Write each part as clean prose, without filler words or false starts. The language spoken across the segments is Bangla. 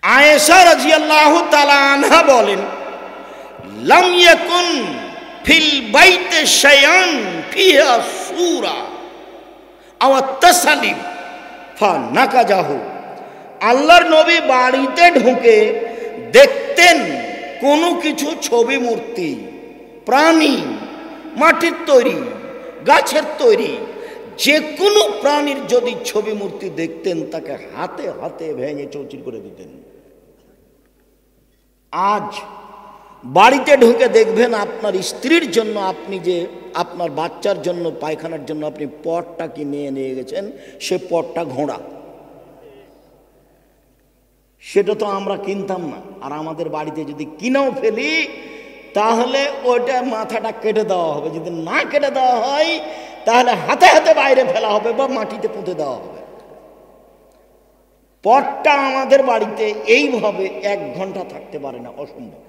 আয়েশা রাদিয়াল্লাহু তাআলা আনহা বলেন, লাম ইয়াকুন ফিল বাইতে শাইআন ফিহা সূরা আও তাসালিম ফানাকাজাহু। আল্লাহর নবী বাড়িতে ঢুকে দেখতেন কোনো কিছু ছবি মূর্তি, প্রাণী, মাটির তৈরি, গাছের তৈরি, যে কোনো প্রাণীর যদি ছবি মূর্তি দেখতেন তাকে হাতে হাতে ভেঙে চৌচির করে দিতেন। আজ বাড়িতে ঢুকে দেখবেন আপনার স্ত্রীর জন্য, আপনি যে আপনার বাচ্চার জন্য পায়খানার জন্য আপনি পটটা কিনে নিয়ে গেছেন, সে পটটা ঘোড়া। সেটা তো আমরা কিনতাম না, আর আমাদের বাড়িতে যদি কিনেও ফেলি তাহলে ওইটা মাথাটা কেটে দেওয়া হবে, যদি না কেটে দেওয়া হয় তাহলে হাতে হাতে বাইরে ফেলা হবে বা মাটিতে পুঁতে দেওয়া হবে। পটটা আমাদের বাড়িতে এইভাবে 1 ঘন্টা থাকতে পারে না, অসম্ভব।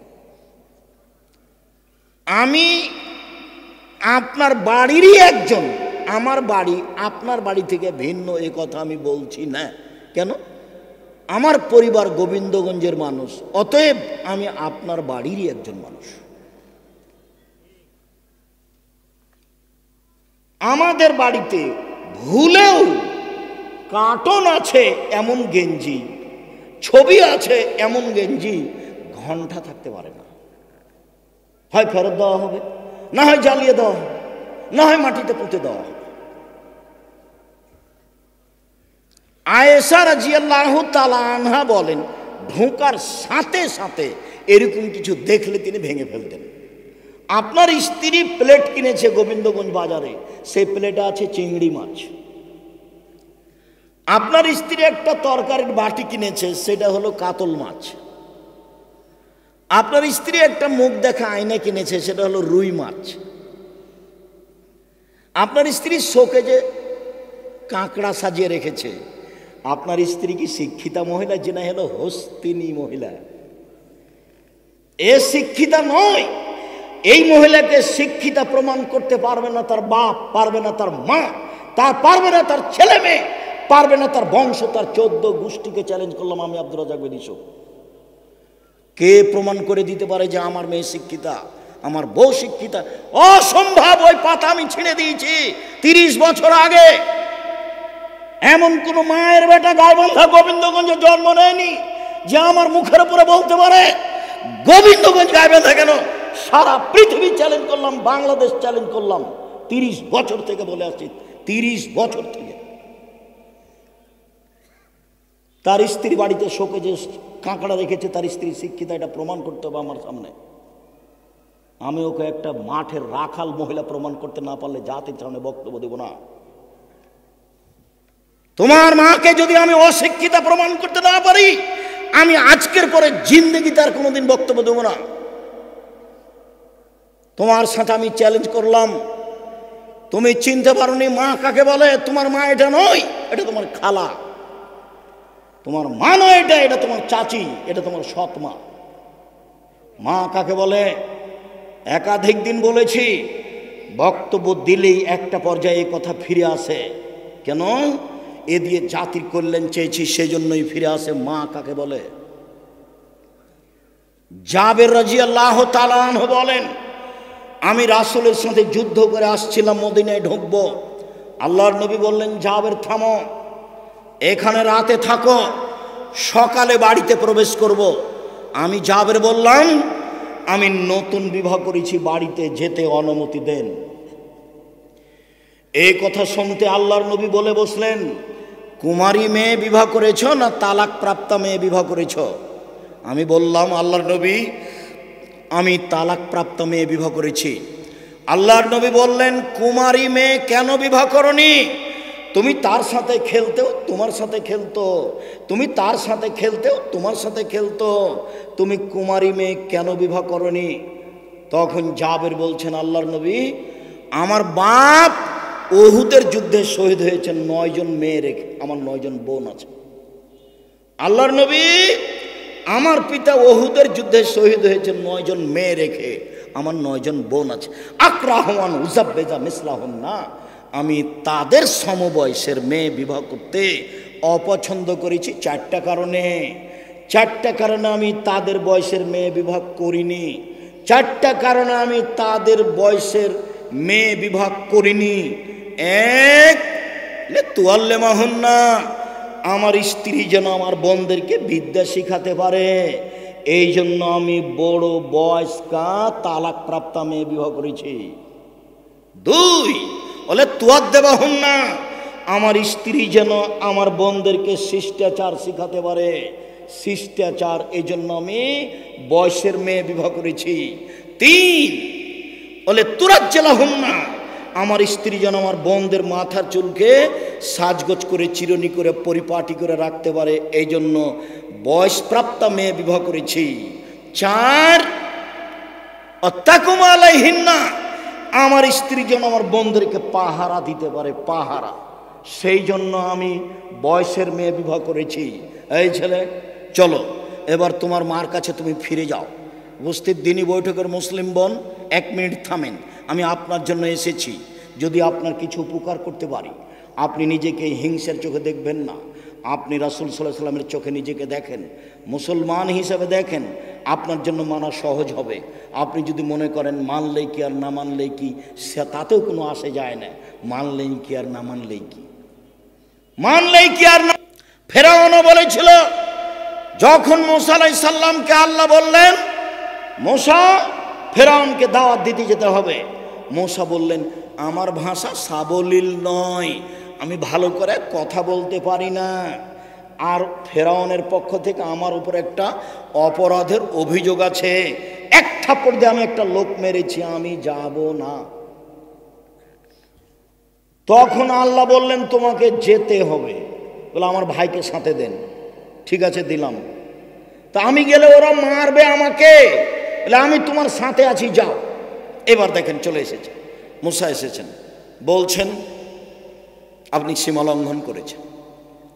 আমি আপনার বাড়িরই একজন, আমার বাড়ি আপনার বাড়ি থেকে ভিন্ন, এ কথা আমি বলছি না। কেন? আমার পরিবার গোবিন্দগঞ্জের মানুষ, অতএব আমি আপনার বাড়িরই একজন মানুষ। আমাদের বাড়িতে ভুলেও কার্টন আছে এমন গেঞ্জি, ছবি আছে এমন গেঞ্জি ঘন্টা থাকতে পারে না। হয় ফেরত দেওয়া হবে, না হয় জ্বালিয়ে দেওয়া হবে, না হয় মাটিতে পুঁতে দেওয়া হবে। আয়েশা রাদিয়াল্লাহু তাআলা আনহা বলেন, ঢোকার সাথে সাথে এরকম কিছু দেখলে তিনি ভেঙে ফেলতেন। আপনার স্ত্রী প্লেট কিনেছে গোবিন্দগঞ্জ বাজারে, সেই প্লেটে আছে চিংড়ি মাছ। আপনার স্ত্রী একটা তরকারির বাটি কিনেছে, সেটা হলো কাতল মাছ। আপনার স্ত্রী একটা মুখ দেখা আয়না কিনেছে, সেটা হলো রুই মাছ। আপনার স্ত্রী শোকেজে কাঁকড়া সাজিয়ে রেখেছে। আপনার স্ত্রী কি শিক্ষিতা মহিলা? যে না হলো হস্তিনী মহিলা। এ শিক্ষিতা নয়। এই মহিলাকে শিক্ষিতা প্রমাণ করতে পারবে না তার বাপ, পারবে না তার মা, পারবে না তার ছেলে মেয়ে, পারবে না তার বংশ, তার 14 গোষ্ঠীকে চ্যালেঞ্জ করলাম আমি আব্দুর রাজ্জাক বেদিসো। কে প্রমাণ করে দিতে পারে যে আমার মেয়ে শিক্ষিতা, আমার বউ শিক্ষিতা? অসম্ভব। ওই পাতা আমি ছিঁড়ে দিয়েছি 30 বছর আগে। এমন কোন মায়ের বেটা গাইবান্ধা গোবিন্দগঞ্জে জন্ম নেয়নি যে আমার মুখের উপরে বলতে পারে গোবিন্দগঞ্জ গাইবান্ধা কেন। সারা পৃথিবী চ্যালেঞ্জ করলাম, বাংলাদেশ চ্যালেঞ্জ করলাম। 30 বছর থেকে বলে আসছি, 30 বছর থেকে। তার স্ত্রী বাড়িতে শোকে যে কাঁকড়া রেখেছে, তার স্ত্রী শিক্ষিতা, এটা প্রমাণ করতে হবে আমার সামনে। আমি ওকে একটা মাঠের রাখাল মহিলা প্রমাণ করতে না পারলে জাতির সামনে বক্তব্য দেব না। তোমার মাকে যদি আমি অশিক্ষিতা প্রমাণ করতে না পারি, আমি আজকের পরে জিন্দেগিতে আর কোনোদিন বক্তব্য দেব না। তোমার সাথে আমি চ্যালেঞ্জ করলাম, তুমি চিনতে পারোনি মা কাকে বলে? তোমার মা এটা নয়, এটা তোমার খালা। তোমার মা নয় এটা, এটা তোমার চাচি, এটা তোমার সৎ মা। মা কাকে বলে একাধিক দিন বলেছি, বক্তব্য দিলেই একটা পর্যায়ে এই কথা ফিরে আসে। কেন? এ দিয়ে জাতির কল্যাণ চেয়েছি, সেজন্যই ফিরে আসে। মা কাকে বলে? জাবের রাদিয়াল্লাহু তাআলা আনহু বলেন, আমি রাসূলের সাথে যুদ্ধ করে আসছিলাম, মদিনায় ঢুকবো। আল্লাহর নবী বললেন, জাবের থামো, এখানে রাতে থাকো, সকালে বাড়িতে প্রবেশ করব। আমি জাবের বললাম, আমি নতুন বিবাহ করেছি, বাড়িতে যেতে অনুমতি দেন। এই কথা শুনতে আল্লাহর নবী বলে বসলেন, কুমারী মেয়ে বিবাহ করেছ না তালাক প্রাপ্ত মেয়ে বিবাহ করেছ? আমি বললাম, আল্লাহর নবী, আমি তালাক প্রাপ্ত মেয়ে বিবাহ করেছি। আল্লাহর নবী বললেন, কুমারী মেয়ে কেন বিবাহ করনি? তুমি তার সাথে খেলতেও তোমার সাথে খেলতো, তুমি তার সাথে খেলতেও তোমার সাথে খেলতো, তুমি কুমারী মেয়ে কেন বিবাহ করনি? তখন জাবের বলছেন, আল্লাহর নবী, আমার বাপ উহুদের যুদ্ধে শহীদ হয়েছেন 9 জন মেয়ে রেখে, আমার 9 জন বোন আছে। আল্লাহর নবী, আমার পিতা উহুদের যুদ্ধে শহীদ হয়েছেন 9 জন মেয়ে রেখে, আমার 9 জন বোন আছে। আকরাহওয়ান উজাব্বেজা মিসলাহুন না, আমি তাদের সমবয়সের মেয়ে বিবাহ করতে অপছন্দ করেছি 4টা কারণে। চারটা কারণে আমি তাদের বয়সের মেয়ে বিবাহ করিনি। চারটা কারণে আমি তাদের বয়সের মেয়ে বিবাহ করিনি। এক, তুয়াল্লে মাহুন্না, আমার স্ত্রী যেন আমার বোনদেরকে বিদ্যা শিখাতে পারে, এই জন্য আমি বড় বয়স্কা তালাক প্রাপ্তা মেয়ে বিবাহ করেছি। দুই, বলে তুয়াদ্দে বাহুন্না, আমার স্ত্রী যেন আমার বোনদেরকে শিষ্টাচার শিখাতে পারে, শিষ্টাচার, এই জন্য আমি বয়সের মেয়ে বিবাহ করেছি। তিন, বলে তুরাজ্জালাহুন্না, আমার স্ত্রী যেন আমার বোনদের মাথার চুলকে সাজগোজ করে চিরুনি করে পরিপাটি করে রাখতে পারে, এই জন্য বয়সপ্রাপ্তা মেয়ে বিবাহ করেছি। চার, অত্যাকুমা আলাইহিন্না, আমার স্ত্রী যেন আমার বোনদেরকে পাহারা দিতে পারে, পাহারা, সেই জন্য আমি বয়সের মেয়ে বিবাহ করেছি। এই ছেলে, চলো এবার তোমার মার কাছে তুমি ফিরে যাও। উপস্থিত দিনী বৈঠকের মুসলিম বোন, 1 মিনিট থামেন, আমি আপনার জন্য এসেছি। যদি আপনার কিছু উপকার করতে পারি, আপনি নিজেকে হিংসার চোখে দেখবেন না, আপনি রাসূল সাল্লাল্লাহু আলাইহি সাল্লামের চোখে নিজেকে দেখেন, মুসলমান হিসেবে দেখেন, আপনার জন্য মানা সহজ হবে। আপনি যদি মনে করেন মানলেই কি আর না মানলেই কি, সে তাতেও কোনো আসে যায় না, মানলেই কি আর না মানলেই কি, মানলেই কি আর না। ফেরাউনও বলেছিল, যখন মূসা আলাইহিস সালামকে আল্লাহ বললেন, মূসা ফেরাউনকে দাওয়াত দিতে যেতে হবে, মূসা বললেন, আমার ভাষা সাবলীল নয়, আমি ভালো করে কথা বলতে পারি না, আর ফেরাউনের পক্ষ থেকে আমার উপর একটা অপরাধের অভিযোগ আছে, এক থাপ্পড় দিয়ে আমি একটা লোক মেরেছি, আমি যাব না। তখন আল্লাহ বললেন, তোমাকে যেতে হবে। বলে, আমার ভাইকে সাথে দেন। ঠিক আছে, দিলাম। তা আমি গেলে ওরা মারবে আমাকে, বলে আমি তোমার সাথে আছি, যাও। এবার দেখেন চলে এসেছে, মূসা এসেছেন, বলছেন, আপনি সীমা লঙ্ঘন করেছেন,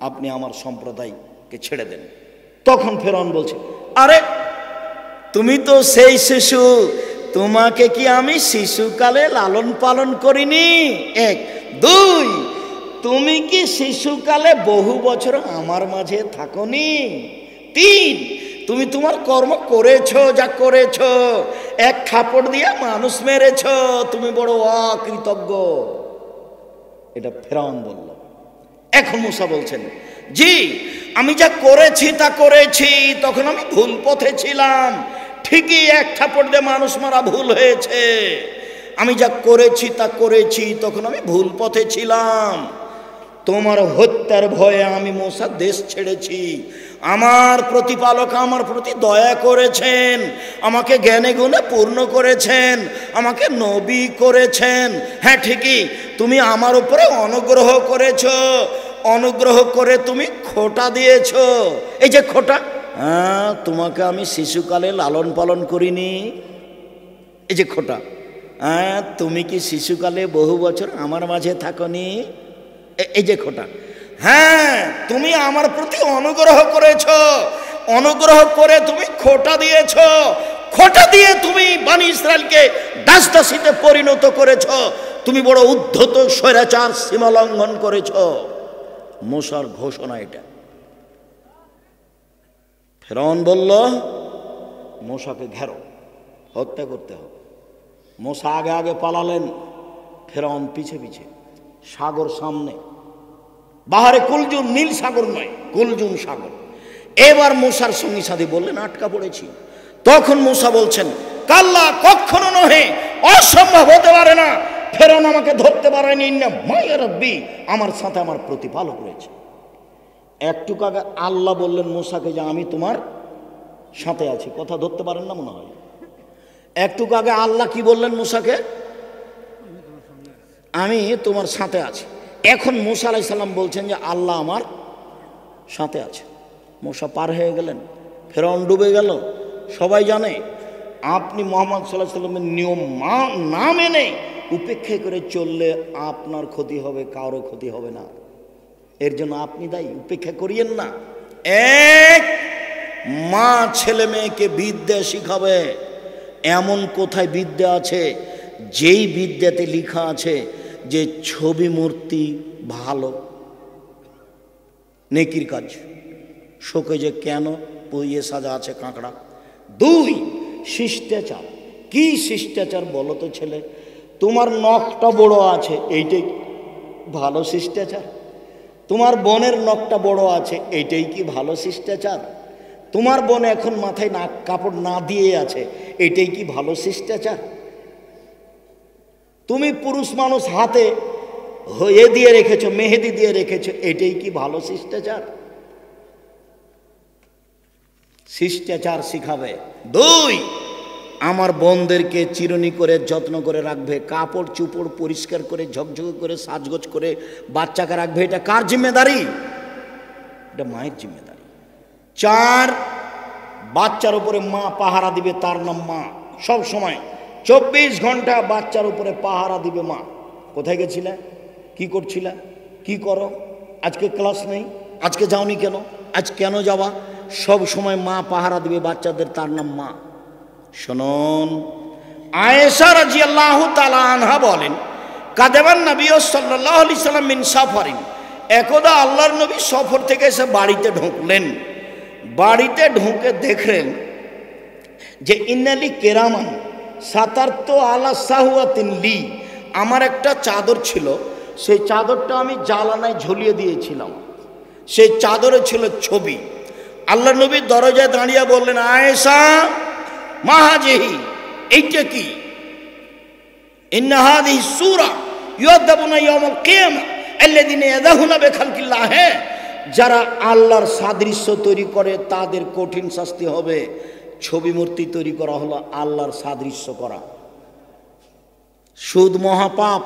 আপনি আমার সম্প্রদায়কে ছেড়ে দেন। তখন ফেরাউন বলছে, আরে তুমি তো সেই শিশু, তোমাকে কি আমি শিশুকালে লালন পালন করিনি? এক। দুই, তুমি কি শিশুকালে বহু বছর আমার মাঝে থাকনি? তিন, তুমি তোমার কর্ম করেছো, যা করেছো, এক খাপড় দিয়ে মানুষ মেরেছো, তুমি বড় অকৃতজ্ঞ। এটা ফেরাউন বলল। এখন মূসা বলছেন, জি আমি যা করেছি তা করেছি, তখন আমি ভুল পথে ছিলাম, ঠিকই এক থাপড় দিয়ে মানুষ মারা ভুল হয়েছে, আমি যা করেছি তা করেছি, তখন আমি ভুল পথে ছিলাম। তোমার হত্যার ভয়ে আমি মূসা দেশ ছেড়েছি, আমার প্রতিপালক আমার প্রতি দয়া করেছেন, আমাকে জ্ঞানে গুণে পূর্ণ করেছেন, আমাকে নবী করেছেন। হ্যাঁ ঠিকই, তুমি আমার উপরে অনুগ্রহ করেছো, অনুগ্রহ করে তুমি খোটা দিয়েছো। এই যে খোটা, হ্যাঁ তোমাকে আমি শিশুকালে লালন পালন করিনি, এই যে খোটা, হ্যাঁ তুমি কি শিশুকালে বহু বছর আমার মাঝে থাকনি, এই যে খোটা। হ্যাঁ তুমি আমার প্রতি অনুগ্রহ করেছো, অনুগ্রহ করে তুমি খোটা দিয়েছো, খোটা দিয়ে তুমি বনি ইসরায়েলকে দাসদাসীতে পরিণত করেছো, তুমি বড় উদ্ধত স্বৈরাচার, সীমা লঙ্ঘন করেছো। মূসার ঘোষণা এটা। ফেরাউন বলল, মূসাকে ঘেরো, হত্যা করতে হবে। মূসা আগে আগে পালালেন, ফেরাউন পিছে পিছে, সাগর সামনে, বাহারে কুলজুম, নীল সাগর নয়, কুলজুম সাগর। এবার মূসার সঙ্গী সাথী বললেন, আটকা পড়েছি। তখন মূসা বলছেন, কাল্লা, কখনো নহে, অসম্ভব হতে পারে না, ফেরাউন আমাকে ধরতে পারেনি, না মায়া রব্বি, আমার সাথে আমার প্রতিপালক রয়েছে। একটু আগে আল্লাহ বললেন মূসাকে যে আমি তোমার সাথে আছি, কথা ধরতে পারেন না মনে হয়। একটু আগে আল্লাহ কি বললেন মূসাকে, আমি তোমার সাথে আছি। এখন মূসা আলাইহিস সালাম বলছেন যে আল্লাহ আমার সাথে আছে। মূসা পার হয়ে গেলেন, ফেরাউন ডুবে গেল। সবাই জানে আপনি মুহাম্মদ সাল্লাল্লাহু আলাইহি সাল্লামের নিয়ম না মেনে উপেক্ষা করে চললে আপনার ক্ষতি হবে, কারো ক্ষতি হবে না, এর জন্য আপনি দায়ী, উপেক্ষা করিয়েন না। এক, মা ছেলে মেয়েকে বিদ্যা শিখাবে, এমন কোথায় বিদ্যা আছে যেই বিদ্যাতে লেখা আছে যে ছবি মূর্তি ভালো, নেকির কাজ, শোকেজে কেন পুইয়ে সাজা আছে কাঁকড়া। 2 শিষ্টাচার। কি শিষ্টাচার বলো তো ছেলে? তোমার নখটা বড় আছে, এইটাই ভালো শিষ্টাচার? তোমার বোনের নখটা বড় আছে, এইটাই কি ভালো শিষ্টাচার? তোমার বোন এখন মাথায় নাক কাপড় না দিয়ে আছে, এটাই কি ভালো শিষ্টাচার? তুমি পুরুষ মানুষ হাতে এ দিয়ে রেখেছো, মেহেদি দিয়ে রেখেছো, এটাই কি ভালো শিষ্টাচার? শিষ্টাচার শিখাবে। 2 আমার বোনদেরকে চিরুনি করে যত্ন করে রাখবে, কাপড় চুপড় পরিষ্কার করে ঝকঝকে করে সাজগোজ করে বাচ্চাকে রাখবে। এটা কার জিম্মেদারি? এটা মায়ের জিম্মেদারি। 4 বাচ্চার উপরে মা পাহারা দিবে, তার নাম মা। সব সময় 24 ঘন্টা বাচ্চার উপরে পাহারা দিবে মা। কোথায় গেছিলে, কি করছিলে, কি করো, আজকে ক্লাস নেই, আজকে যাওনি কেন, আজ কেন যাওয়া, সব সময় মা পাহারা দিবে বাচ্চাদের, তার নাম মা। শুনুন, আয়েশা রাদিয়াল্লাহু তাআলা আনহা বলেন, কাদাবান নবী সাল্লাল্লাহু আলাইহি সাল্লাম মিন সাফারিন। একদা আল্লাহর নবী সফর থেকে এসে বাড়িতে ঢুকলেন। বাড়িতে ঢুকে দেখলেন যে ইন্নালি কেরামান সাতারতো আলা সাহুয়াতিন লি, আমার একটা চাদর ছিল, সেই চাদরটা আমি জালানায় ঝুলিয়ে দিয়েছিলাম। সেই চাদরে ছিল ছবি। আল্লাহ নবী দরজায় দাঁড়িয়ে বললেন, আয়েশা মাহাজেহি, এইটা কি? ইন্না হাদিহি সূরা ইউদাবুনা ইয়াউমাল কিয়ামা আল্লাযিনা ইয়াদাহুনা বিখালকিল্লাহ। যারা আল্লাহর সাদৃশ্য তৈরি করে তাদের কঠিন শাস্তি হবে। ছবি মূর্তি তৈরি করা হলো আল্লাহর সাদৃশ্য করা। সুদ মহাপাপ,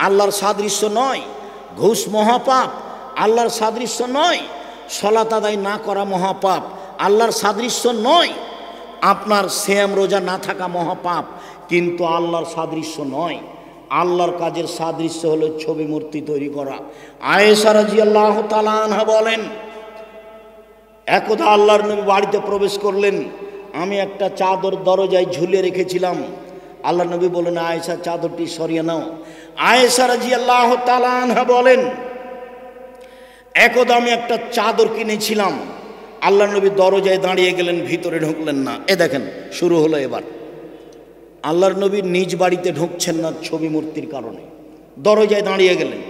আল্লাহর সাদৃশ্য নয়। ঘুষ মহাপাপ, আল্লাহর সাদৃশ্য নয়। সালাত আদায় না করা মহাপাপ, আল্লাহর সাদৃশ্য নয়। আপনার সিয়াম রোজা না থাকা মহাপাপ, কিন্তু আল্লাহর সাদৃশ্য নয়। আল্লাহর কাজের সাদৃশ্য হলো ছবি মূর্তি তৈরি করা। আয়েশা রাদিয়াল্লাহু তাআলা আনহা বলেন, একদা আল্লাহর নবী বাড়িতে প্রবেশ করলেন, আমি একটা চাদর দরজায় ঝুলিয়ে রেখেছিলাম। আল্লাহ নবী বলেন, আয়েশা চাদরটি সরিয়ে নাও। আয়েশা রাদিয়াল্লাহু তাআলা আনহা বলেন, একদা আমি একটা চাদর কিনেছিলাম। আল্লাহ নবী দরজায় দাঁড়িয়ে গেলেন, ভিতরে ঢুকলেন না। এ দেখেন শুরু হলো এবার। আল্লাহর নবী নিজ বাড়িতে ঢুকছেন না ছবি মূর্তির কারণে, দরজায় দাঁড়িয়ে গেলেন।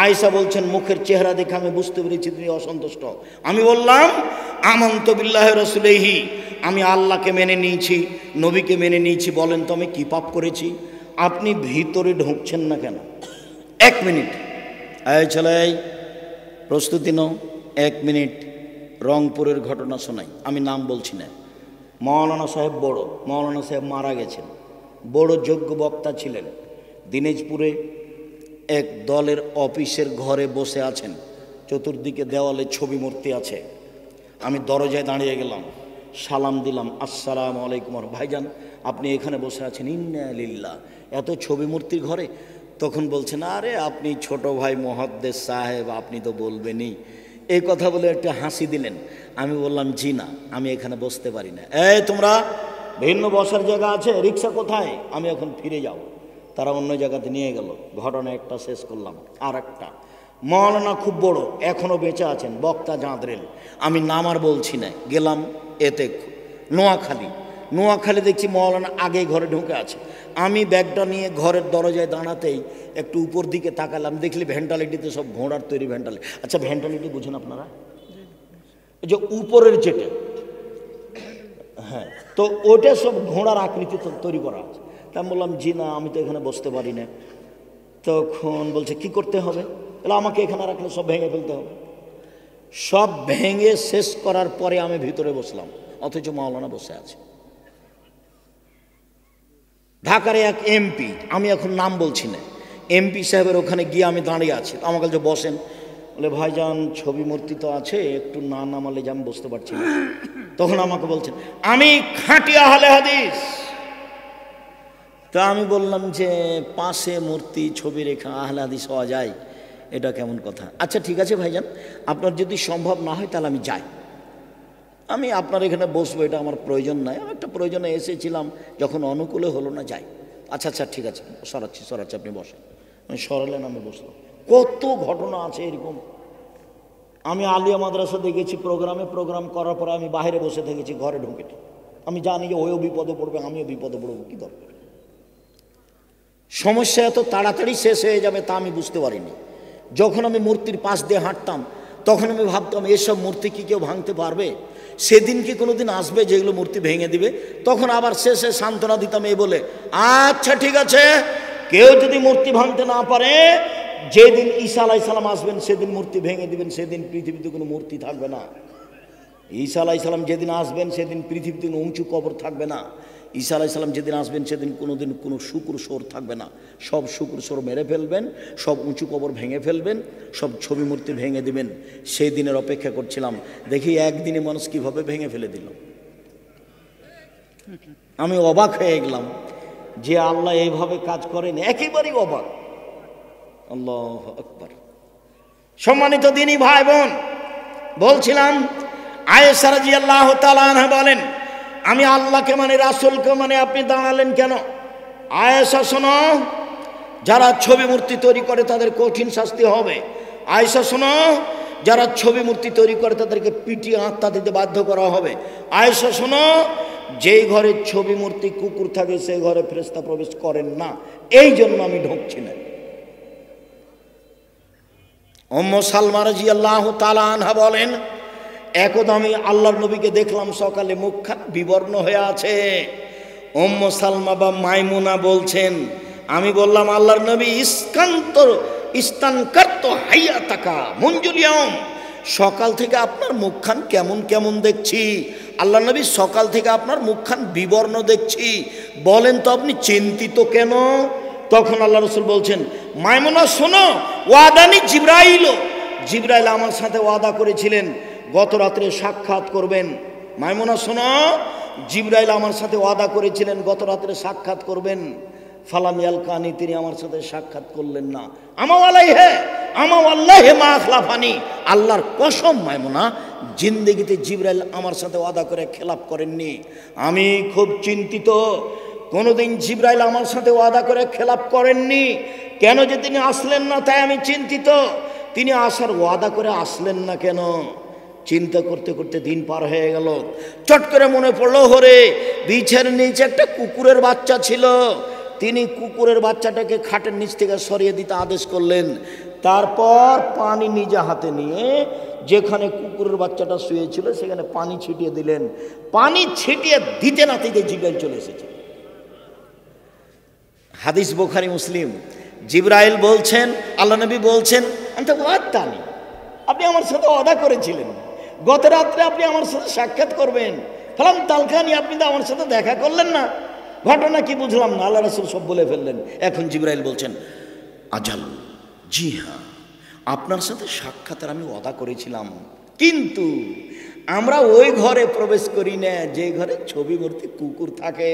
আয়েশা বলছেন, মুখের চেহারা দেখে আমি বুঝতে পেরেছি তিনি অসন্তুষ্ট। আমি বললাম, আমানতু বিল্লাহি রাসূলিহি, আমি আল্লাহকে মেনে নিয়েছি, নবীকে মেনে নিয়েছি। বলেন তো আমি কি পাপ করেছি? আপনি ভিতরে ঢুকছেন না কেন? 1 মিনিট, এই ছেলে প্রস্তুতি নাও, 1 মিনিট। রংপুরের ঘটনা শোনাই, আমি নাম বলছি না। মৌলানা সাহেব বড়, মৌলানা সাহেব মারা গেছেন, বড় যোগ্য বক্তা ছিলেন। দিনাজপুরে এক দলের অফিসের ঘরে বসে আছেন, চতুর্দিকে দেওয়ালে ছবি মূর্তি আছে। আমি দরজায় দাঁড়িয়ে গেলাম, সালাম দিলাম, আসসালামু আলাইকুম। ভাইজান আপনি এখানে বসে আছেন? ইন্না লিল্লাহ, এত ছবি মূর্তির ঘরে? তখন বলছেন, আরে আপনি ছোট ভাই মুহাদ্দিস সাহেব, আপনি তো বলবেনই। এই কথা বলে একটা হাসি দিলেন। আমি বললাম, জি না, আমি এখানে বসতে পারি না। এই তোমরা ভিন্ন বসার জায়গা আছে, রিক্সা কোথায়? আমি এখন ফিরে যাব। তারা অন্য জায়গাতে নিয়ে গেল। ঘটনা একটা শেষ করলাম। আর একটা মৌলানা খুব বড়, এখনও বেঁচে আছেন, বক্তা জাঁদরেল, আমি নাম আর বলছি না। গেলাম এতে নোয়াখালী দেখছি মৌলানা আগে ঘরে ঢুকে আছে। আমি ব্যাগটা নিয়ে ঘরের দরজায় দাঁড়াতেই একটু উপর দিকে তাকালাম, দেখলি ভেন্টালিটিতে সব ঘোড়ার তৈরি ভেন্টালিটি। আচ্ছা ভেন্টালিটি বুঝেন আপনারা? যে উপরের যেটা, হ্যাঁ, তো ওটা সব ঘোড়ার আকৃতি তৈরি করা আছে। তা বললাম, জি না, আমি তো এখানে বসতে পারি না। তখন বলছে, কি করতে হবে? তাহলে আমাকে এখানে রাখলে সব ভেঙে ফেলতে হবে। সব ভেঙে শেষ করার পরে আমি ভিতরে বসলাম, অথচ মাওলানা বসে আছে। ঢাকার এক এমপি, আমি এখন নাম বলছি না, এমপি সাহেবের ওখানে গিয়ে আমি দাঁড়িয়ে আছি। আমার কাছে বসেন, বলে ভাইজান ছবি মূর্তি তো আছে, একটু না নামালে যে আমি বসতে পারছি না। তখন আমাকে বলছেন, আমি খাঁটি আহলে হাদিস। তা আমি বললাম যে পাশে মূর্তি ছবি রেখা আহলে হাদিস হওয়া যায়, এটা কেমন কথা? আচ্ছা ঠিক আছে ভাইজান, আপনার যদি সম্ভব না হয় তাহলে আমি যাই, আমি আপনার এখানে বসবো, এটা আমার প্রয়োজন নাই, আমি একটা প্রয়োজনে এসেছিলাম, যখন অনুকূলে হলো না যাই। আচ্ছা আচ্ছা ঠিক আছে, সরাচ্ছি, আপনি বসেন। আমি সরালেন, আমি বসলাম। কত ঘটনা আছে এরকম। আমি আলিয়া মাদ্রাসাতে গেছি প্রোগ্রাম করার পরে আমি বাইরে বসে থেকেছি, ঘরে ঢুকে। আমি জানি যে ওইও বিপদে পড়বে, আমিও বিপদে পড়বো, কি দরকার। সমস্যা এত তাড়াতাড়ি শেষ হয়ে যাবে তা আমি বুঝতে পারিনি। যখন আমি মূর্তির পাশ দিয়ে হাঁটতাম তখন আমি ভাবতাম এসব মূর্তি কি কেউ ভাঙতে পারবে? সেদিন কি কোনোদিন আসবে যেগুলো মূর্তি ভেঙে দিবে? তখন আবার শেষে সান্ত্বনা দিতাম এই বলে, আচ্ছা ঠিক আছে, কেউ যদি মূর্তি ভাঙতে না পারে, যেদিন ঈসা আলাইহিস সালাম আসবেন সেদিন মূর্তি ভেঙে দিবেন, সেদিন পৃথিবীতে কোনো মূর্তি থাকবে না। ঈসা আলাইহিস সালাম যেদিন আসবেন সেদিন পৃথিবীতে কোনো উঁচু কবর থাকবে না। ঈসা আলাইহিস সালাম যেদিন আসবেন সেদিন কোনোদিন কোনো শুকুর সোর থাকবে না। সব শুকুর সোর মেরে ফেলবেন, সব উঁচু কবর ভেঙে ফেলবেন, সব ছবি মূর্তি ভেঙে দিবেন। সেই দিনের অপেক্ষা করছিলাম, দেখি একদিনে মানুষ কীভাবে ভেঙে ফেলে দিল। আমি অবাক হয়ে গেলাম যে আল্লাহ এইভাবে কাজ করেন, একেবারেই অবাক। আল্লাহু আকবার। সম্মানিত দিনী ভাই বোন, বলছিলাম আয়েশা রাদিয়াল্লাহু তাআলা আনহা বলেন, আমি আল্লাহকে মানে, রাসূলকে মানে, আপনি দাঁড়ালেন কেন? আয়েশা শোনো, যারা ছবি মূর্তি তৈরি করে তাদের কঠিন শাস্তি হবে। আয়েশা শোনো, যারা ছবি মূর্তি তৈরি করে তাদেরকে পিটিয়ে আত্মা দিতে বাধ্য করা হবে। আয়েশা শোনো, যেই ঘরে ছবি মূর্তি কুকুর থাকে সেই ঘরে ফেরেশতা প্রবেশ করেন না, এই জন্য আমি ঢুকছি না। উম্মু সালমা রাদিয়াল্লাহু তাআলা আনহা বলেন, একদা আমি আল্লাহর নবীকে দেখলাম সকালে মুখখান বিবর্ণ হয়ে আছে। উম্মু সালমা বা মাইমুনা বলছেন, আমি বললাম আল্লাহর নবী, ইস্তানকারতু হায়াতাকা মুনজুল ইয়াউম, সকাল থেকে আপনার মুখখান কেমন কেমন দেখছি। আল্লাহর নবী, সকাল থেকে আপনার মুখখান বিবর্ণ দেখছি, বলেন তো আপনি চিন্তিত কেন? তখন আল্লাহ রাসূল বলছেন, মাইমুনা শোনো, ওয়াদানি জিবরাইল, জিবরাইল আমার সাথে ওয়াদা করেছিলেন গত রাত্রে সাক্ষাৎ করবেন। মাইমুনা শোনো, জিবরাইল আমার সাথে ওয়াদা করেছিলেন গত রাত্রে সাক্ষাৎ করবেন। ফালাম ইয়ালকানি, তিনি আমার সাথে সাক্ষাৎ করলেন না। আমাওয়াল্লাহি মা আখলাফানি, আল্লাহর কসম মাইমুনা, জিন্দেগিতে জিবরাইল আমার সাথে ওয়াদা করে খেলাপ করেননি। আমি খুব চিন্তিত, কোনোদিন জিবরাইল আমার সাথে ওয়াদা করে খেলাপ করেননি। কেন যে তিনি আসলেন না তাই আমি চিন্তিত। তিনি আসার ওয়াদা করে আসলেন না কেন? চিন্তা করতে করতে দিন পার হয়ে গেল। চট করে মনে পড়লো, হরে বিছের নিচে একটা কুকুরের বাচ্চা ছিল। তিনি কুকুরের বাচ্চাটাকে খাটের নিচ থেকে সরিয়ে দিতে আদেশ করলেন। তারপর পানি নিজে হাতে নিয়ে যেখানে কুকুরের বাচ্চাটা শুয়েছিল সেখানে পানি ছিটিয়ে দিলেন। পানি ছিটিয়ে দিতে না দিতে জিবরাইল চলে এসেছে। হাদিস বুখারী মুসলিম। জিবরাইল বলছেন, আল্লাহ নবী বলছেন, আনতা ওয়াদানি, আপনি আমার সাথে ওয়াদা করেছিলেন গত রাত্রে আপনি আমার সাথে সাক্ষাৎ করবেন। ফালাম তালকানি, আপনি তো আমার সাথে দেখা করলেন না। ঘটনা কি বুঝলাম না। আল্লাহ রাসূল সব বলে ফেললেন। এখন জিবরাইল বলছেন, আজাল, জি হ্যাঁ, আপনার সাথে সাক্ষাতের আমি ওয়াদা করেছিলাম, কিন্তু আমরা ওই ঘরে প্রবেশ করি না যে ঘরে ছবি মূর্তি কুকুর থাকে।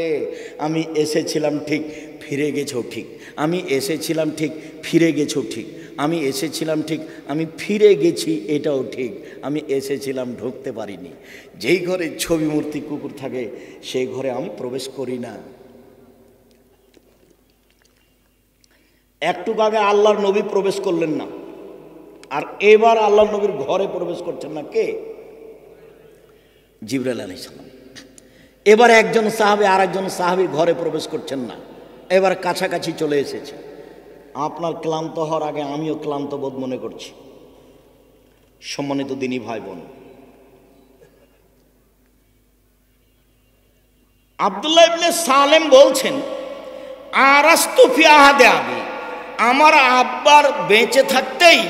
আমি এসেছিলাম ঠিক, ফিরে গেছো ঠিক। আমি এসেছিলাম ঠিক, ফিরে গেছো ঠিক। আমি এসেছিলাম ঠিক, আমি ফিরে গেছি এটাও ঠিক। আমি এসেছিলাম, ঢুকতে পারিনি। যেই ঘরে ছবি মূর্তি কুকুর থাকে সেই ঘরে আমি প্রবেশ করি না। একটু আগে আল্লাহর নবী প্রবেশ করলেন না, আর এবার আল্লাহর নবীর ঘরে প্রবেশ করছেন না কে? জিবরাইল আলাইহিস সালাম। এবার একজন সাহাবী আর একজন সাহাবীর ঘরে প্রবেশ করছেন না, এবার কাছাকাছি চলে এসেছে। আপনার ক্লান্ত হওয়ার আগে আমিও ক্লান্ত বোধ মনে করছি। সম্মানিত দিনী ভাই বোন, আব্দুল্লাহ ইবনে সালেম বলছেন, আরাস্তু ফি আহাদে আবি, আমার আব্বার বেঁচে থাকতেই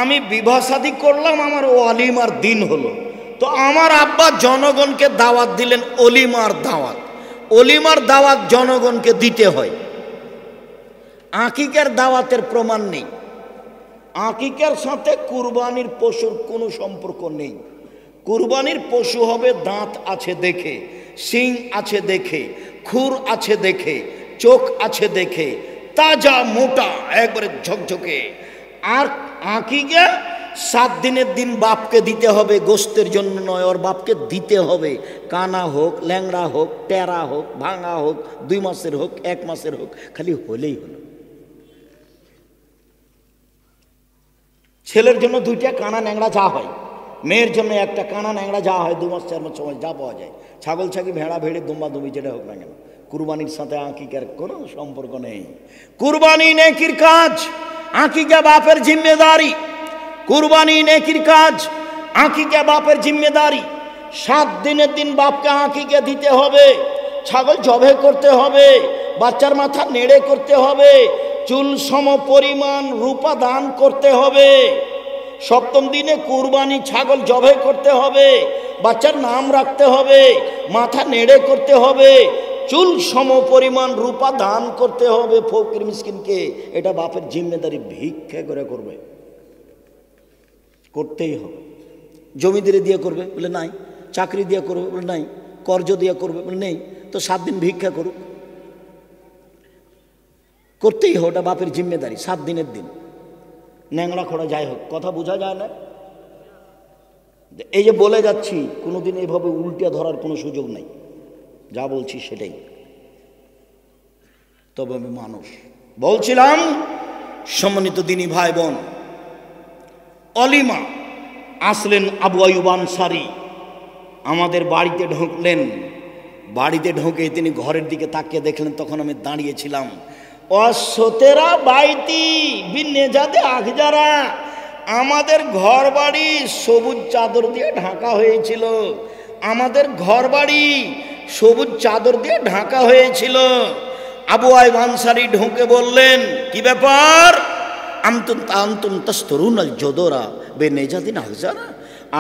আমি বিবাহ শাদী করলাম, আমার ওয়ালিমার দিন হলো। তো আমার আব্বা জনগণকে দাওয়াত দিলেন, অলিমার দাওয়াত। অলিমার দাওয়াত জনগণকে দিতে হয়। আকিকার দাওয়াতের প্রমাণ নেই। আকিকার সাথে কুরবানির পশুর কোনো সম্পর্ক নেই। কুরবানির পশু হবে দাঁত আছে দেখে, শিং আছে দেখে, খুর আছে দেখে, চোখ আছে দেখে, তাজা মোটা একবারে ঝকঝকে। আর আকিকা 7 দিনের দিন বাপকে দিতে হবে, গোস্তের জন্য নয়, ওর বাপকে দিতে হবে। কানা হোক, ল্যাংড়া হোক, টেরা হোক, ভাঙা হোক, 2 মাসের হোক, 1 মাসের হোক, খালি হলেই হলো। ছেলের জন্য 2টা কানা ন্যাংরা যা হয়, মেয়ের জন্য একটা কানা ন্যাংরা যা হয়, 2 মাস 4 মাস সময় যা পাওয়া যায়, ছাগল ছাগি ভেড়া ভেড়ে দুম্বা দুমি যেটা হোক না কেন, কুরবানির সাথে আকিকার কোনো সম্পর্ক নেই। কুরবানি নেকির কাজ, আকিকা বাপের জিম্মেদারি। কুরবানি নেকির কাজ, আকিকা বাপের জিম্মেদারি। 7 দিনের দিন বাপকে আকিকা দিতে হবে, ছাগল জবে করতে হবে, বাচ্চার মাথা নেড়ে করতে হবে, চুল সম পরিমাণ রূপা দান করতে হবে। 7ম দিনে কুরবানি ছাগল জবে করতে হবে, বাচ্চার নাম রাখতে হবে, মাথা নেড়ে করতে হবে, চুল সম পরিমাণ রূপা দান করতে হবে ফকির মিসকিনকে। এটা বাপের জিম্মেদারি, ভিক্ষা করে করবে, করতেই হবে। জমিদারি দিয়ে করবে বলে নাই, চাকরি দিয়ে করবে বলে নাই, কর্জ দিয়ে করবে বলে নেই, তো 7 দিন ভিক্ষা করুক, করতেই হবে, ওটা বাপের জিম্মেদারি। 7 দিনের দিন ন্যাংরা খোড়া যাই হোক, কথা বোঝা যায় না? এই যে বলে যাচ্ছি, কোনোদিন এভাবে উল্টিয়া ধরার কোনো সুযোগ নেই, যা বলছি সেটাই। তবে আমি মানুষ বলছিলাম, সম্মানিত দিনী ভাই বোন, অলিমা আসলেন আবু আইয়ুব আনসারী, আমাদের বাড়িতে ঢুকলেন। বাড়িতে ঢুকে তিনি ঘরের দিকে তাকিয়ে দেখলেন, তখন আমি দাঁড়িয়েছিলাম। অসতেরা বাইতি বিনে যাতে আখজারা, আমাদের ঘর বাড়ি সবুজ চাদর দিয়ে ঢাকা হয়েছিল, আমাদের ঘর বাড়ি সবুজ চাদর দিয়ে ঢাকা হয়েছিল। আবু আইয়ুব আনসারী ঢুকে বললেন, কি ব্যাপার? আনতুম তাস্তরুনাল জদরা বেনেজাদিন আখজারা,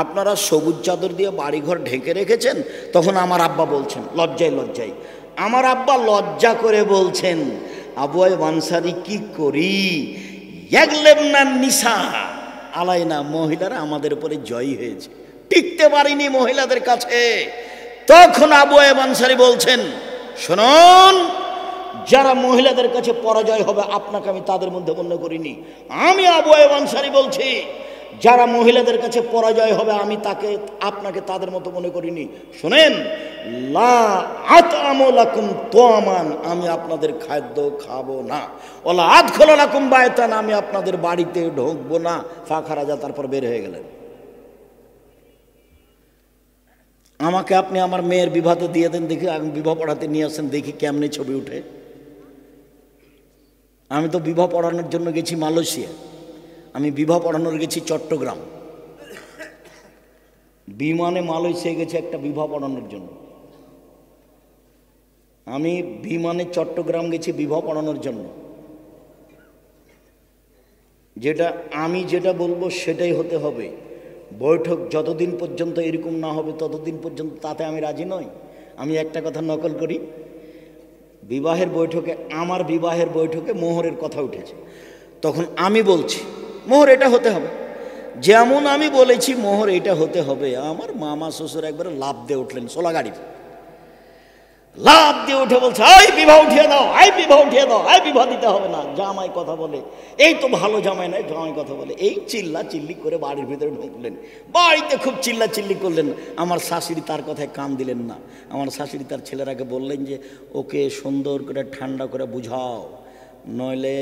আপনারা সবুজ চাদর দিয়ে বাড়িঘর ঢেকে রেখেছেন। তখন আমার আব্বা বলছেন, লজ্জায় আমার আব্বা লজ্জা করে বলছেন, আবু আইয়ুব আনসারী কি করি, ইয়াগলেবনা নিসা আলাইনা, মহিলারা আমাদের উপরে জয়ী হয়েছে, টিকতে পারিনি মহিলাদের কাছে। তখন আবু আইয়ুব আনসারী বলছেন, শুনুন, যারা মহিলাদের কাছে পরাজয় হবে আপনাকে আমি তাদের মধ্যে গণ্য করিনি। আমি আবু আইয়ুব আনসারী বলছি, যারা মহিলাদের কাছে পরাজয় হবে আমি আপনাকে তাদের মতো মনে করিনি। শোনেন, লা আতআমু লাকুম তুআমান, আমি আপনাদের খাদ্য খাবো না। ওয়ালা আদখুলু লাকুম বায়তান, আমি আপনাদের বাড়িতে ঢুকবো না। ফাখারাজা, তারপর বের হয়ে গেলেন। আমাকে আপনি আমার মেয়ের বিবাহতে দিয়ে দেন দেখি, আমি বিবাহ পড়াতে নিয়ে আসেন দেখি কেমনি ছবি উঠে। আমি তো বিবাহ পড়ানোর জন্য গেছি মালয়েশিয়া, আমি বিবাহ পড়ানোর গেছি চট্টগ্রাম, বিমানে মালয়েশিয়া গেছি একটা বিবাহ পড়ানোর জন্য। আমি বিমানে চট্টগ্রাম গেছি বিবাহ পড়ানোর জন্য। আমি যেটা বলবো সেটাই হতে হবে। বৈঠক যতদিন পর্যন্ত এরকম না হবে ততদিন পর্যন্ত তাতে আমি রাজি নই। আমি একটা কথা নকল করি, বিবাহের বৈঠকে, আমার বিবাহের বৈঠকে মোহরের কথা উঠেছে, তখন আমি বলছি মোহর এটা হতে হবে, যেমন আমি বলেছি মোহর এটা হতে হবে। আমার মামা শ্বশুর একবারে লাভ দিয়ে উঠলেন, সোলা গাড়ি লাভ দিয়ে উঠে বলছে, আই বিবাহ উঠিয়ে দাও, আই বিবাহ উঠিয়ে দাও, আই বিবাহ দিতে হবে না। জামাই কথা বলে, এই তো ভালো জামাই নয়, জামাই কথা বলে, এই চিল্লা চিল্লি করে বাড়ির ভিতরে ঢুকলেন। বাড়িতে খুব চিল্লা চিল্লি করলেন। আমার শাশুড়ি তার কথায় কান দিলেন না। আমার শাশুড়ি তার ছেলেরাকে বললেন যে ওকে সুন্দর করে ঠান্ডা করে বুঝাও, নইলে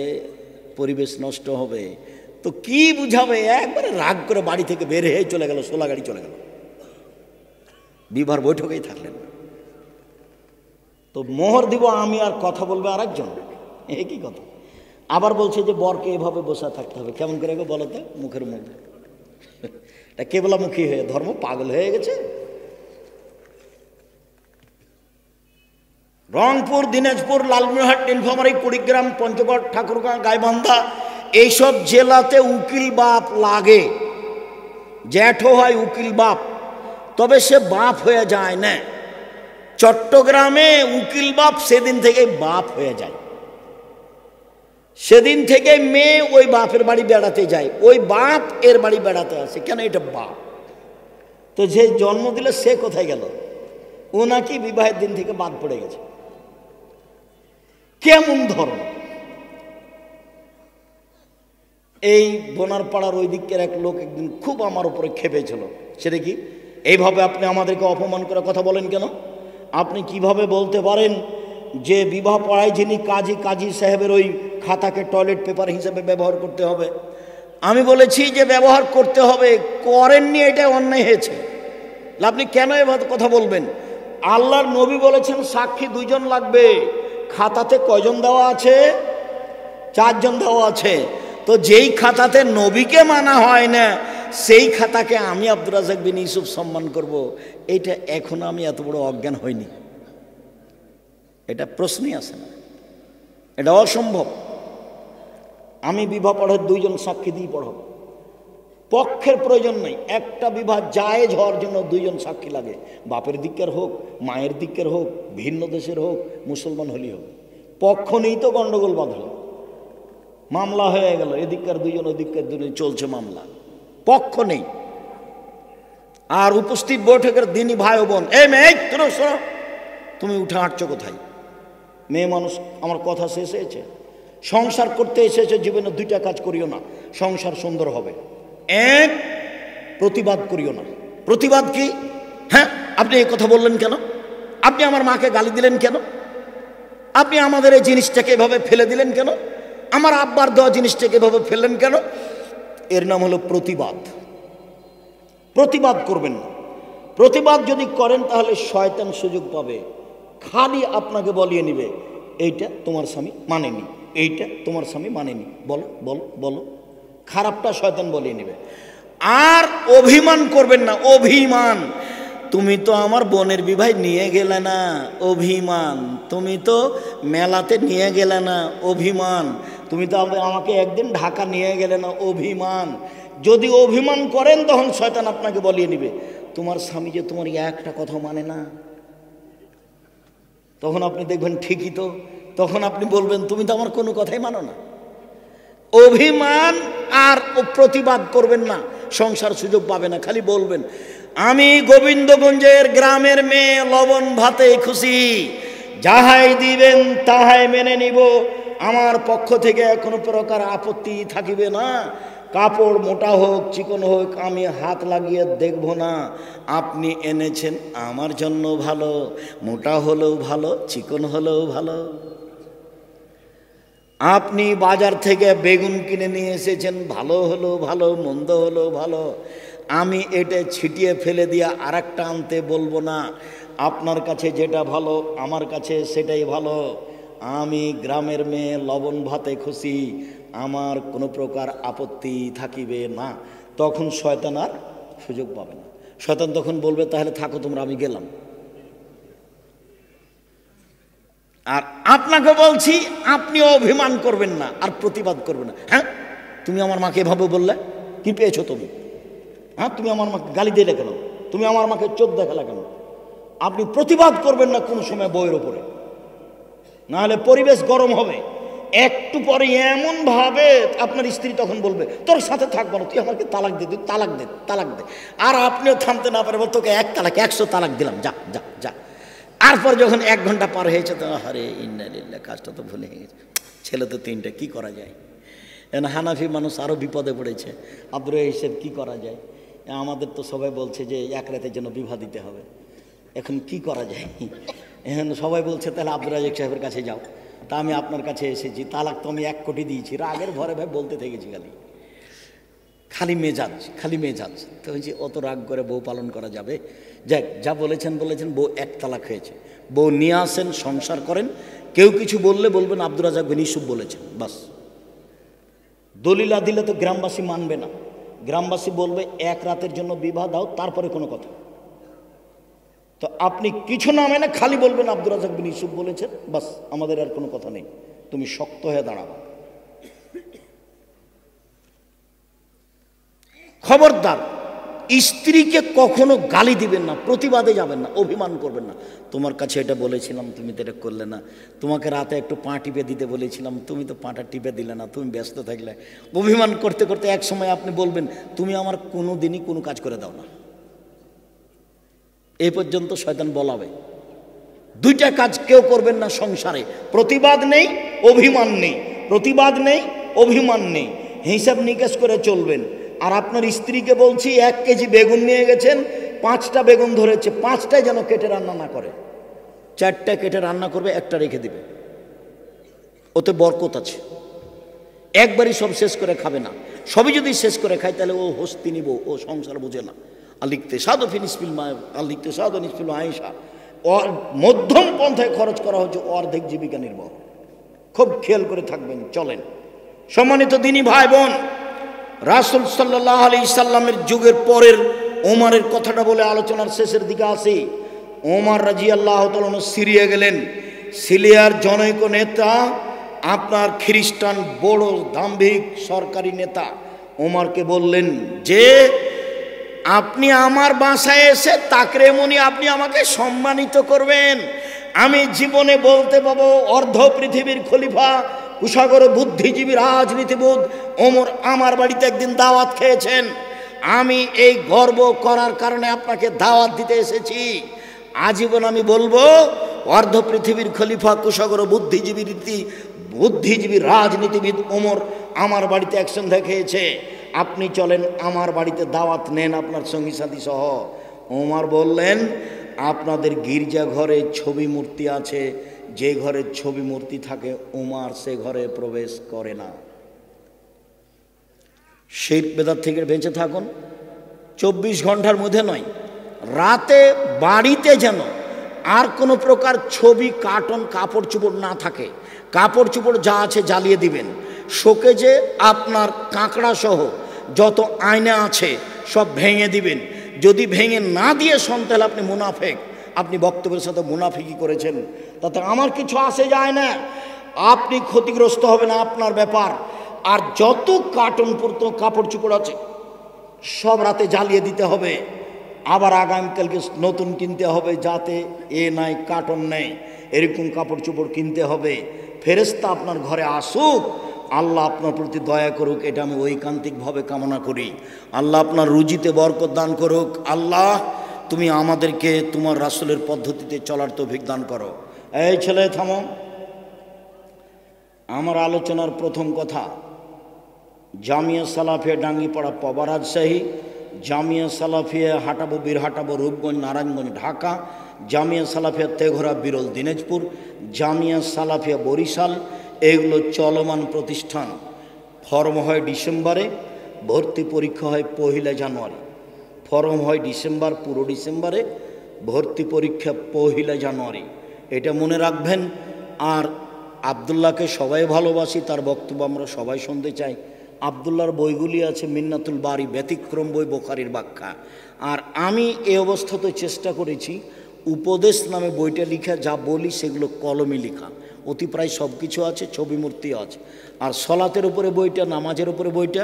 পরিবেশ নষ্ট হবে। তো কি বুঝাবে, একবারে রাগ করে বাড়ি থেকে বের হয়ে চলে গেল, সোলা গাড়ি চলে গেল, বিবাহ বৈঠকেই থাকলেন। তো মোহর দিব আমি, আর কথা বলবে আর একজন, একই কথা। আবার বলছে যে বরকে এভাবে বসে থাকতে হবে। কেমন করে বলো তো, মুখের মধ্যে এটা কেবলামুখী হয়ে ধর্ম পাগল হয়ে গেছে। রংপুর, দিনাজপুর, লালমনিরহাট, নীলফামারী, কুড়িগ্রাম, পঞ্চগড়, ঠাকুরগাঁও, গাইবান্ধা, এইসব জেলাতে উকিল বাপ লাগে। জ্যাঠো হয় উকিল বাপ, তবে সে বাপ হয়ে যায় না। চট্টগ্রামে উকিল বাপ সেদিন থেকে বাপ হয়ে যায়, সেদিন থেকে মেয়ে ওই বাপের বাড়ি বেড়াতে যায়, ওই বাপ এর বাড়ি বেড়াতে আসে। কেন? এটা বাপ। তো যে জন্ম দিল সে কোথায় গেল? ও নাকি বিবাহের দিন থেকে বাদ পড়ে গেছে। কেমন ধর্ম! এই বোনারপাড়ার ওই দিকের এক লোক একদিন খুব আমার উপরে খেপেছিল। সেটা কি, এইভাবে আপনি আমাদেরকে অপমান করে কথা বলেন কেন? আপনি কিভাবে বলতে পারেন যে বিবাহ পড়ায় যিনি কাজী সাহেবের ওই খাতাকে টয়লেট পেপার হিসেবে ব্যবহার করতে হবে? আমি বলেছি যে ব্যবহার করতে হবে, করেননি, এটা অন্যায় হয়েছে। আপনি কেন এভাবে কথা বলবেন? আল্লাহর নবী বলেছেন সাক্ষী দুইজন লাগবে। খাতাতে কয়জন দেওয়া আছে? 4 জন দেওয়া আছে। তো যেই খাতাতে নবীকে মানা হয় না, সেই খাতাকে আমি আব্দুর রাজ্জাক বিন ইউসুফ সম্মান করব, এইটা এখনো আমি এত বড় অজ্ঞান হইনি। এটা প্রশ্নই আসে না, এটা অসম্ভব। আমি বিবাহ পড়ার 2 জন সাক্ষী দিয়ে পড়াবো, পক্ষের প্রয়োজন নেই। একটা বিবাহ জায়েজ হওয়ার জন্য 2 জন সাক্ষী লাগে, বাপের দিকের হোক, মায়ের দিকের হোক, ভিন্ন দেশের হোক, মুসলমান হলেই হোক। পক্ষ নেই তো গন্ডগোল বাঁধল, মামলা হয়ে গেল, এদিককার 2 জন ওদিককার 2 জন, চলছে মামলা, পক্ষ নেই। আর উপস্থিত বৈঠকের দিনই ভাই ও বোন, এই মেয়ে তুমি উঠে হাঁটছো কোথায়? মেয়ে মানুষ, আমার কথা শেষ হয়েছে। সংসার করতে এসেছে, জীবনে 2টা কাজ করিও না, সংসার সুন্দর হবে। এক, প্রতিবাদ করিও না। প্রতিবাদ কি? হ্যাঁ, আপনি এই কথা বললেন কেন? আপনি আমার মাকে গালি দিলেন কেন? আপনি আমাদের এই জিনিসটাকে এভাবে ফেলে দিলেন কেন? আমার আব্বার দেওয়া জিনিসটাকে এভাবে ফেললেন কেন? এর নাম হলো প্রতিবাদ। প্রতিবাদ করবেন না। প্রতিবাদ যদি করেন তাহলে শয়তান সুযোগ পাবে, খালি আপনাকে বলিয়ে নিবে, এইটা তোমার স্বামী মানেনি, এইটা তোমার স্বামী মানেনি, বলো বলো বলো, খারাপটা শয়তান বলিয়ে নেবে। আর অভিমান করবেন না। অভিমান, তুমি তো আমার বোনের বিবাহ নিয়ে গেলে না, অভিমান। তুমি তো মেলাতে নিয়ে গেলে না, অভিমান। তুমি তো আমাকে একদিন ঢাকা নিয়ে গেলে না, অভিমান। যদি অভিমান করেন তখন শয়তান আপনাকে বলিয়ে নিবে, তোমার স্বামী যে তোমার একটা কথা মানে না। তখন আপনি দেখবেন ঠিকই তো, তখন আপনি বলবেন তুমি তো আমার কোনো কথাই মানো না। অভিমান আর প্রতিবাদ করবেন না, সংসার সুযোগ পাবে না। খালি বলবেন আমি গোবিন্দগঞ্জের গ্রামের মেয়ে, লবণ ভাতে খুশি, যাহাই দিবেন তাহাই মেনে নিব, আমার পক্ষ থেকে কোনো প্রকার আপত্তি থাকিবে না। কাপড় মোটা হোক চিকন হোক আমি হাত লাগিয়ে দেখব না। আপনি এনেছেন আমার জন্য ভালো, মোটা হলেও ভালো, চিকন হলেও ভালো। আপনি বাজার থেকে বেগুন কিনে নিয়ে এসেছেন, ভালো হলো ভালো, মন্দ হলো ভালো, আমি এটা ছিটিয়ে ফেলে দিয়ে আরেকটা আনতে বলবো না। আপনার কাছে যেটা ভালো আমার কাছে সেটাই ভালো। আমি গ্রামের মেয়ে, লবণ ভাতে খুশি, আমার কোনো প্রকার আপত্তি থাকিবে না। তখন শয়তান আর সুযোগ পাবে না। শয়তান তখন বলবে তাহলে থাকো তোমরা, আমি গেলাম। আর আপনাকে বলছি আপনি অভিমান করবেন না আর প্রতিবাদ করবেন না। হ্যাঁ, তুমি আমার মাকে এভাবে বললে, কি পেয়েছো তুমি? হ্যাঁ, তুমি আমার মাকে গালি দিলে কেন? তুমি আমার মাকে চোখ দেখালে কেন? আপনি প্রতিবাদ করবেন না কোনো সময় বইয়ের ওপরে, নাহলে পরিবেশ গরম হবে। একটু পরে এমন ভাবে আপনার স্ত্রী তখন বলবে তোর সাথে থাকবো না, তুই আমাকে তালাক দে, তুই তালাক দে, তালাক দে। আর আপনিও থামতে না পারবেন, তোকে 1 তালাক 100 তালাক দিলাম, যা যা যা। তারপর যখন 1 ঘন্টা পার হয়েছে তো আরে ইন্নালিল্লাহ, কাজটা তো ভুলে গেছে, ছেলে তো 3টে, কি করা যায়? হানাফি মানুষ আরও বিপদে পড়েছে। আব্দুর হিসেব কি করা যায়? আমাদের তো সবাই বলছে যে 1 রাতের জন্য বিবাহ দিতে হবে, এখন কি করা যায়? এখন সবাই বলছে তাহলে আব্দুর রাজ্জাক সাহেবের কাছে যাও। তা আমি আপনার কাছে এসেছি, তালাক তো আমি 1 কোটি দিয়েছি, রাগের ভরে ভাই বলতে থেকেছি, খালি মেজাজ, খালি মেজাজ। তো হয়েছে অত রাগ করে বউ পালন করা যাবে? যাক, যা বলেছেন বলেছেন, বউ 1 তালাক হয়েছে, বউ নিয়ে আসেন, সংসার করেন। কেউ কিছু বললে বলবেন আব্দুর রাজ্জাক বিন ইউসুফ বলেছেন, বাস। দলিলা দিলে তো গ্রামবাসী মানবে না, গ্রামবাসী বলবে 1 রাতের জন্য বিবাহ দাও, তারপরে কোনো কথা। তো আপনি কিছু না মেনে খালি বলবেন আব্দুর রাজ্জাক বিন ইউসুফ বলেছেন, বাস, আমাদের আর কোনো কথা নেই, তুমি শক্ত হয়ে দাঁড়াবা। খবরদার, স্ত্রীকে কখনো গালি দিবেন না, প্রতিবাদে যাবেন না, অভিমান করবেন না। তোমার কাছে এটা বলেছিলাম, তুমি তো এটা করলে না। তোমাকে রাতে একটু পা টিপে দিতে বলেছিলাম, তুমি তো পাটা টিপে দিলে না, তুমি ব্যস্ত থাকলে। অভিমান করতে করতে এক সময় আপনি বলবেন তুমি আমার কোনো দিনই কোনো কাজ করে দাও না। এই পর্যন্ত শয়তান বলাবে। 2টা কাজ কেউ করবেন না সংসারে, প্রতিবাদ নেই, অভিমান নেই। প্রতিবাদ নেই, অভিমান নেই, হিসাব নিকেশ করে চলবেন। আর আপনার স্ত্রীকে বলছি 1 কেজি বেগুন নিয়ে গেছেন, 5টা বেগুন ধরেছে, 5টাই যেন কেটে রান্না না করে, 4টা কেটে রান্না করবে, 1টা রেখে দিবে, ওতে বরকত আছে। একবারই সব শেষ করে খাবে না, সবই যদি শেষ করে খায় তাহলে ও হস্তি নিব, ও সংসার বোঝে না। আলিখতে সাদো ফিনিসপিল আলিখতে সাদো নিসপিল আয়েশা, মধ্যম পন্থায় খরচ করা হচ্ছে অর্ধেক জীবিকা নির্বাহ। খুব খেয়াল করে থাকবেন, চলেন। সম্মানিত দিনী ভাই বোন, রাসূল সাল্লাল্লাহু আলাইহি সাল্লামের যুগের পরের ওমরের কথাটা বলে আলোচনার শেষের দিকে আসি। ওমর রাদিয়াল্লাহু তাআলা সিরিয়া গেলেন। সিরিয়ার জনৈক নেতা, আপনার খ্রিস্টান বড় দাম্ভিক সরকারি নেতা, ওমরকে বললেন যে আপনি আমার বাসায় এসে তাকরেমনি আপনি আমাকে সম্মানিত করবেন। আমি জীবনে বলতে পাবো অর্ধ পৃথিবীর খলিফা, কুশাগর বুদ্ধিজীবী রাজনীতিবিদ ওমর আমার বাড়িতে একদিন দাওয়াত খেয়েছেন। আমি এই গর্ব করার কারণে আপনাকে দাওয়াত দিতে এসেছি। আজীবন আমি বলবো অর্ধ পৃথিবীর খলিফা, কুশাগর বুদ্ধিজীবী রাজনীতিবিদ ওমর আমার বাড়িতে একসঙ্গে খেয়েছে। আপনি চলেন আমার বাড়িতে দাওয়াত নেন আপনার সঙ্গী সাথী সহ। ওমর বললেন, আপনাদের গির্জা ঘরে ছবি মূর্তি আছে, যে ঘরে ছবি মূর্তি থাকে ওমর সে ঘরে প্রবেশ করে না। শিরক বেদাত থেকে বেঁচে থাকুন। 24 ঘন্টার মধ্যে নয়, রাতে বাড়িতে যেন আর কোনো প্রকার ছবি, কার্টুন, কাপড় চোপড় না থাকে। কাপড় চোপড় যা আছে জ্বালিয়ে দিবেন। শোকেজে আপনার কাঁকড়া সহ যত আয়না আছে সব ভেঙে দিবেন। যদি ভেঙে না দিয়ে শোন তাহলে আপনি মুনাফেক, আপনি বক্তব্যের সাথে মুনাফিকি করেছেন, তাতে আমার কিছু আসে যায় না। আপনি ক্ষতিগ্রস্ত হবেন, আপনার ব্যাপার। আর যত কার্টুন পূর্ত কাপড় চোপড় আছে সব রাতে জ্বালিয়ে দিতে হবে। আবার আগামীকালকে নতুন কিনতে হবে, যাতে এ নাই কার্টুন নেই, এরকম কাপড় চোপড় কিনতে হবে। ফেরেশতা আপনার ঘরে আসুক, আল্লাহ আপনার প্রতি দয়া করুক, এটা আমি ঐকান্তিকভাবে কামনা করি। আল্লাহ আপনার রুজিতে বরকত দান করুক। আল্লাহ তুমি আমাদেরকে তোমার রাসূলের পদ্ধতিতে চলার তৌফিক দান করো। এই ছেলে থামো। আমার আলোচনার প্রথম কথা, জামিয়া সালাফিয়া ডাঙ্গিপাড়া পবা রাজশাহী, জামিয়া সালাফিয়া হাটাবো বীরহাটাবো রূপগঞ্জ নারায়ণগঞ্জ ঢাকা, জামিয়া সালাফিয়া তেঘরা বিরল দিনাজপুর, জামিয়া সালাফিয়া বরিশাল, এগুলো চলমান প্রতিষ্ঠান। ফর্ম হয় ডিসেম্বরে, ভর্তি পরীক্ষা হয় 1 জানুয়ারি। ফর্ম হয় ডিসেম্বর, পুরো ডিসেম্বরে, ভর্তি পরীক্ষা 1 জানুয়ারি। এটা মনে রাখবেন। আর আবদুল্লাহকে সবাই ভালোবাসি, তার বক্তব্য আমরা সবাই শুনতে চাই। আবদুল্লাহর বইগুলি আছে মিন্নাতুল বারি, ব্যতিক্রম বই, বোখারির ব্যাখ্যা। আর আমি এই অবস্থাতে চেষ্টা করেছি উপদেশ নামে বইটা লিখা, যা বলি সেগুলো কলমে লেখা, অতি প্রায় সব কিছু আছে, ছবি মূর্তিও আছে। আর সলাতের উপরে বইটা, নামাজের উপরে বইটা,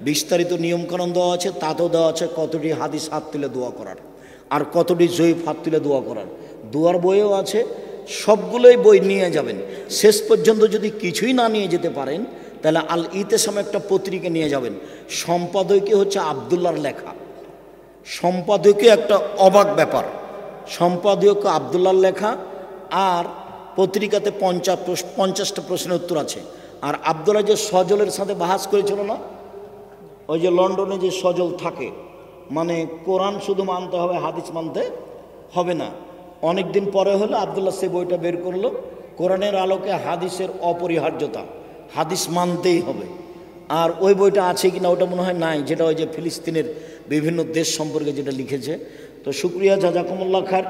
বিস্তারিত নিয়মকানুন দেওয়া আছে, তাতেও দেওয়া আছে কতটি হাদিস হাত তুলে দোয়া করার, আর কতটি জয়ীফ হাত তুলে দোয়া করার। দোয়ার বইও আছে। সবগুলোই বই নিয়ে যাবেন। শেষ পর্যন্ত যদি কিছুই না নিয়ে যেতে পারেন তাহলে আল ইতেসাম একটা পত্রিকা নিয়ে যাবেন। সম্পাদকীয় হচ্ছে আবদুল্লাহর লেখা। সম্পাদকীয় একটা অবাক ব্যাপার। সম্পাদকীয় আবদুল্লাহর লেখা, আর পত্রিকাতে 50টা প্রশ্নের উত্তর আছে। আর আবদুল্লাহ যে সজলের সাথে বাহাস করেছিল না, ওই যে লন্ডনে যে সজল থাকে, মানে কোরআন শুধু মানতে হবে, হাদিস মানতে হবে না। অনেক দিন পরে হলো আবদুল্লাহ সে বইটা বের করলো, কোরআনের আলোকে হাদিসের অপরিহার্যতা, হাদিস মানতেই হবে। আর ওই বইটা আছে কিনা ওটা মনে হয় নাই, যেটা ওই যে ফিলিস্তিনের বিভিন্ন দেশ সম্পর্কে যেটা লিখেছে। তো শুক্রিয়া, জাযাকুমুল্লাহ খার।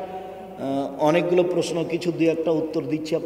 অনেকগুলো প্রশ্ন, কিছু 2-1টা উত্তর দিচ্ছি।